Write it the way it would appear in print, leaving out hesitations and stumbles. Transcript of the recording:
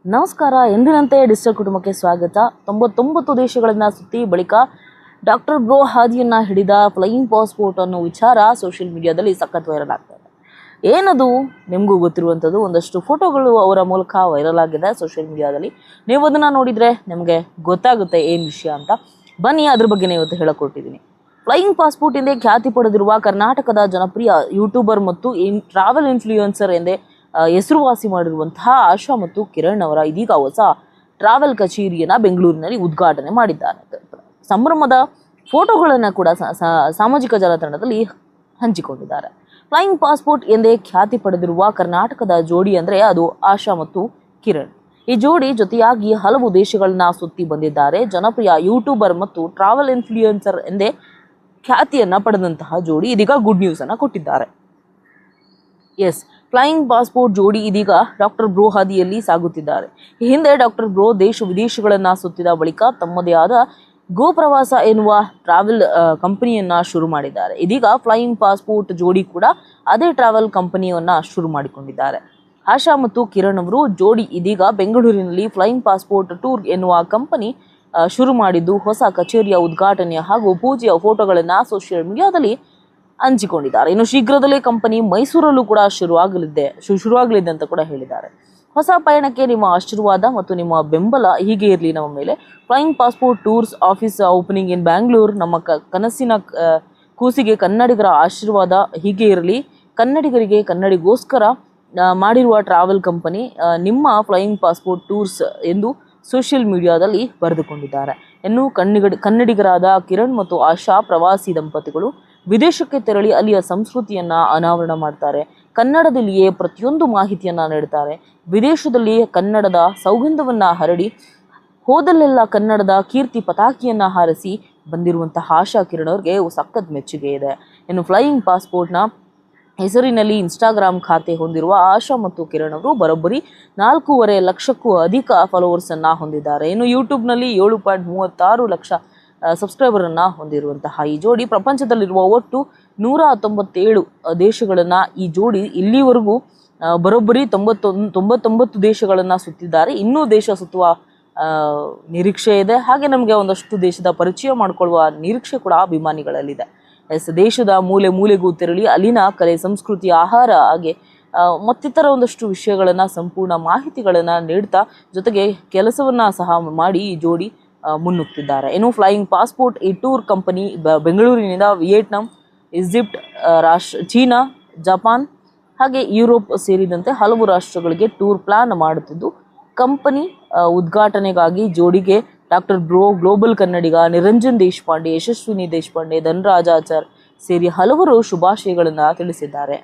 ನಮಸ್ಕಾರ. ಎಂದಿನಂತೆ ಡಿಜಿಟಲ್ ಕುಟುಂಬಕ್ಕೆ ಸ್ವಾಗತ. 99 ದೇಶಗಳನ್ನು ಸುತ್ತಿ ಬಳಿಕ ಡಾಕ್ಟರ್ ಬ್ರೋ ಹಾದಿಯನ್ನ ಹಿಡಿದ ಫ್ಲೈಯಿಂಗ್ ಪಾಸ್ಪೋರ್ಟ್ ಅನ್ನೋ ವಿಚಾರ ಸೋಷಿಯಲ್ ಮೀಡಿಯಾದಲ್ಲಿ ಸಖತ್ ವೈರಲ್ ಆಗ್ತಾ ಇದೆ. ಏನದು ನಿಮಗೂ ಗೊತ್ತಿರುವಂಥದ್ದು. ಒಂದಷ್ಟು ಫೋಟೋಗಳು ಅವರ ಮೂಲಕ ವೈರಲ್ ಆಗಿದೆ ಸೋಷಿಯಲ್ ಮೀಡಿಯಾದಲ್ಲಿ. ನೀವು ಅದನ್ನು ನೋಡಿದರೆ ನಿಮಗೆ ಗೊತ್ತಾಗುತ್ತೆ ಏನು ವಿಷಯ ಅಂತ. ಬನ್ನಿ, ಅದ್ರ ಬಗ್ಗೆನೇ ಇವತ್ತು ಹೇಳಕೊಟ್ಟಿದ್ದೀನಿ. ಫ್ಲೈಯಿಂಗ್ ಪಾಸ್ಪೋರ್ಟ್ ಎಂದೇ ಖ್ಯಾತಿ ಪಡೆದಿರುವ ಕರ್ನಾಟಕದ ಜನಪ್ರಿಯ ಯೂಟ್ಯೂಬರ್ ಮತ್ತು ಟ್ರಾವೆಲ್ ಇನ್ಫ್ಲೂಯೆನ್ಸರ್ ಎಂದೇ ಹೆಸರುವಾಸಿ ಮಾಡಿರುವಂತಹ ಆಶಾ ಮತ್ತು ಕಿರಣ್ ಅವರ ಇದೀಗ ಹೊಸ ಟ್ರಾವೆಲ್ ಕಚೇರಿಯನ್ನು ಬೆಂಗಳೂರಿನಲ್ಲಿ ಉದ್ಘಾಟನೆ ಮಾಡಿದ್ದಾರೆ. ಸಂಭ್ರಮದ ಫೋಟೋಗಳನ್ನು ಕೂಡ ಸಾಮಾಜಿಕ ಜಾಲತಾಣದಲ್ಲಿ ಹಂಚಿಕೊಂಡಿದ್ದಾರೆ. ಫ್ಲೈಯಿಂಗ್ ಪಾಸ್ಪೋರ್ಟ್ ಎಂದೇ ಖ್ಯಾತಿ ಪಡೆದಿರುವ ಕರ್ನಾಟಕದ ಜೋಡಿ ಅಂದರೆ ಅದು ಆಶಾ ಮತ್ತು ಕಿರಣ್. ಈ ಜೋಡಿ ಜೊತೆಯಾಗಿ ಹಲವು ದೇಶಗಳನ್ನ ಸುತ್ತಿ ಬಂದಿದ್ದಾರೆ. ಜನಪ್ರಿಯ ಯೂಟ್ಯೂಬರ್ ಮತ್ತು ಟ್ರಾವೆಲ್ ಇನ್ಫ್ಲೂಯೆನ್ಸರ್ ಎಂದೇ ಖ್ಯಾತಿಯನ್ನ ಪಡೆದಂತಹ ಜೋಡಿ ಇದೀಗ ಗುಡ್ ನ್ಯೂಸ್ ಅನ್ನ ಕೊಟ್ಟಿದ್ದಾರೆ. ಎಸ್, ಫ್ಲೈಯಿಂಗ್ ಪಾಸ್ಪೋರ್ಟ್ ಜೋಡಿ ಇದೀಗ ಡಾಕ್ಟರ್ ಬ್ರೋ ಹಾದಿಯಲ್ಲಿ ಸಾಗುತ್ತಿದ್ದಾರೆ. ಈ ಹಿಂದೆ ಡಾಕ್ಟರ್ ಬ್ರೋ ದೇಶ ವಿದೇಶಗಳನ್ನ ಸುತ್ತಿದ ಬಳಿಕ ತಮ್ಮದೇ ಆದ ಗೋ ಪ್ರವಾಸ ಎನ್ನುವ ಟ್ರಾವೆಲ್ ಕಂಪನಿಯನ್ನ ಶುರು ಮಾಡಿದ್ದಾರೆ. ಇದೀಗ ಫ್ಲೈಯಿಂಗ್ ಪಾಸ್ಪೋರ್ಟ್ ಜೋಡಿ ಕೂಡ ಅದೇ ಟ್ರಾವೆಲ್ ಕಂಪನಿಯನ್ನ ಶುರು ಮಾಡಿಕೊಂಡಿದ್ದಾರೆ. ಆಶಾ ಮತ್ತು ಕಿರಣ್ ಅವರು ಜೋಡಿ ಇದೀಗ ಬೆಂಗಳೂರಿನಲ್ಲಿ ಫ್ಲೈಯಿಂಗ್ ಪಾಸ್ಪೋರ್ಟ್ ಟೂರ್ ಎನ್ನುವ ಕಂಪನಿ ಶುರು ಮಾಡಿದ್ದು ಹೊಸ ಕಚೇರಿಯ ಉದ್ಘಾಟನೆ ಹಾಗೂ ಪೂಜೆಯ ಫೋಟೋಗಳನ್ನು ಸೋಷಿಯಲ್ ಮೀಡಿಯಾದಲ್ಲಿ ಹಂಚಿಕೊಂಡಿದ್ದಾರೆ. ಇನ್ನು ಶೀಘ್ರದಲ್ಲೇ ಕಂಪನಿ ಮೈಸೂರಲ್ಲೂ ಕೂಡ ಶುರುವಾಗಲಿದೆ ಅಂತ ಕೂಡ ಹೇಳಿದ್ದಾರೆ. ಹೊಸ ಪಯಣಕ್ಕೆ ನಿಮ್ಮ ಆಶೀರ್ವಾದ ಮತ್ತು ನಿಮ್ಮ ಬೆಂಬಲ ಹೀಗೆ ಇರಲಿ ನಮ್ಮ ಮೇಲೆ. Flying passport tours office opening in Bangalore. ನಮ್ಮ ಕನಸಿನ ಕೂಸಿಗೆ ಕನ್ನಡಿಗರ ಆಶೀರ್ವಾದ ಹೀಗೆ ಇರಲಿ. ಕನ್ನಡಿಗರಿಗೆ ಕನ್ನಡಿಗೋಸ್ಕರ ಮಾಡಿರುವ ಟ್ರಾವೆಲ್ ಕಂಪನಿ ನಿಮ್ಮ ಫ್ಲೈಯಿಂಗ್ ಪಾಸ್ಪೋರ್ಟ್ ಟೂರ್ಸ್ ಎಂದು ಸೋಷಿಯಲ್ ಮೀಡಿಯಾದಲ್ಲಿ ಬರೆದುಕೊಂಡಿದ್ದಾರೆ. ಇನ್ನು ಕನ್ನಡಿಗರಾದ ಕಿರಣ್ ಮತ್ತು ಆಶಾ ಪ್ರವಾಸಿ ದಂಪತಿಗಳು ವಿದೇಶಕ್ಕೆ ತೆರಳಿ ಅಲ್ಲಿಯ ಸಂಸ್ಕೃತಿಯನ್ನ ಅನಾವರಣ ಮಾಡ್ತಾರೆ. ಕನ್ನಡದಲ್ಲಿಯೇ ಪ್ರತಿಯೊಂದು ಮಾಹಿತಿಯನ್ನ ನೀಡ್ತಾರೆ. ವಿದೇಶದಲ್ಲಿ ಕನ್ನಡದ ಸೌಗಂಧವನ್ನ ಹರಡಿ ಹೋದಲ್ಲೆಲ್ಲ ಕನ್ನಡದ ಕೀರ್ತಿ ಪತಾಕಿಯನ್ನ ಹಾರಿಸಿ ಬಂದಿರುವಂತಹ ಆಶಾ ಕಿರಣ್ ಅವ್ರಿಗೆ ಸಖತ್ ಮೆಚ್ಚುಗೆ ಇದೆ. ಇನ್ನು ಫ್ಲೈಯಿಂಗ್ ಪಾಸ್ಪೋರ್ಟ್ನ ಹೆಸರಿನಲ್ಲಿ ಇನ್ಸ್ಟಾಗ್ರಾಮ್ ಖಾತೆ ಹೊಂದಿರುವ ಆಶಾ ಮತ್ತು ಕಿರಣ್ ಅವರು ಬರೋಬ್ಬರಿ 4.5 ಲಕ್ಷಕ್ಕೂ ಅಧಿಕ ಫಾಲೋವರ್ಸ್ ಅನ್ನ ಹೊಂದಿದ್ದಾರೆ. ಇನ್ನು ಯೂಟ್ಯೂಬ್ನಲ್ಲಿ 7.36 ಲಕ್ಷ ಸಬ್ಸ್ಕ್ರೈಬರ್ ಅನ್ನ ಹೊಂದಿರುವಂತಹ ಈ ಜೋಡಿ ಪ್ರಪಂಚದಲ್ಲಿರುವ ಒಟ್ಟು 197 ದೇಶಗಳನ್ನ ಈ ಜೋಡಿ ಇಲ್ಲಿವರೆಗೂ ಬರೋಬ್ಬರಿ 99 ದೇಶಗಳನ್ನ ಸುತ್ತಿದ್ದಾರೆ. ಇನ್ನೂ ದೇಶ ಸುತ್ತುವ ನಿರೀಕ್ಷೆ ಇದೆ. ಹಾಗೆ ನಮಗೆ ಒಂದಷ್ಟು ದೇಶದ ಪರಿಚಯ ಮಾಡಿಕೊಳ್ಳುವ ನಿರೀಕ್ಷೆ ಕೂಡ ಅಭಿಮಾನಿಗಳಲ್ಲಿದೆ. ದೇಶದ ಮೂಲೆ ಮೂಲೆಗೂ ತೆರಳಿ ಅಲ್ಲಿನ ಕಲೆ, ಸಂಸ್ಕೃತಿ, ಆಹಾರ ಹಾಗೆ ಮತ್ತಿತರ ಒಂದಷ್ಟು ವಿಷಯಗಳನ್ನು ಸಂಪೂರ್ಣ ಮಾಹಿತಿಗಳನ್ನು ನೀಡ್ತಾ ಜೊತೆಗೆ ಕೆಲಸವನ್ನ ಸಹ ಮಾಡಿ ಈ ಜೋಡಿ ಮುನ್ನುಗ್ತಿದ್ದಾರೆ. ಇನ್ನು ಫ್ಲೈಯಿಂಗ್ ಪಾಸ್ಪೋರ್ಟ್ ಈ ಟೂರ್ ಕಂಪನಿ ಬೆಂಗಳೂರಿನಿಂದ ವಿಯೆಟ್ನಾಂ, ಈಜಿಪ್ಟ್, ಚೀನಾ, ಜಪಾನ್ ಹಾಗೆ ಯುರೋಪ್ ಸೇರಿದಂತೆ ಹಲವು ರಾಷ್ಟ್ರಗಳಿಗೆ ಟೂರ್ ಪ್ಲಾನ್ ಮಾಡುತ್ತಿದ್ದು ಕಂಪನಿ ಉದ್ಘಾಟನೆಗಾಗಿ ಜೋಡಿಗೆ ಡಾಕ್ಟರ್ ಬ್ರೋ, ಗ್ಲೋಬಲ್ ಕನ್ನಡಿಗ, ನಿರಂಜನ್ ದೇಶಪಾಂಡೆ, ಯಶಸ್ವಿನಿ ದೇಶಪಾಂಡೆ, ಧನರಾಜ್ ಆಚಾರ್ ಸೇರಿ ಹಲವರು ಶುಭಾಶಯಗಳನ್ನು ತಿಳಿಸಿದ್ದಾರೆ.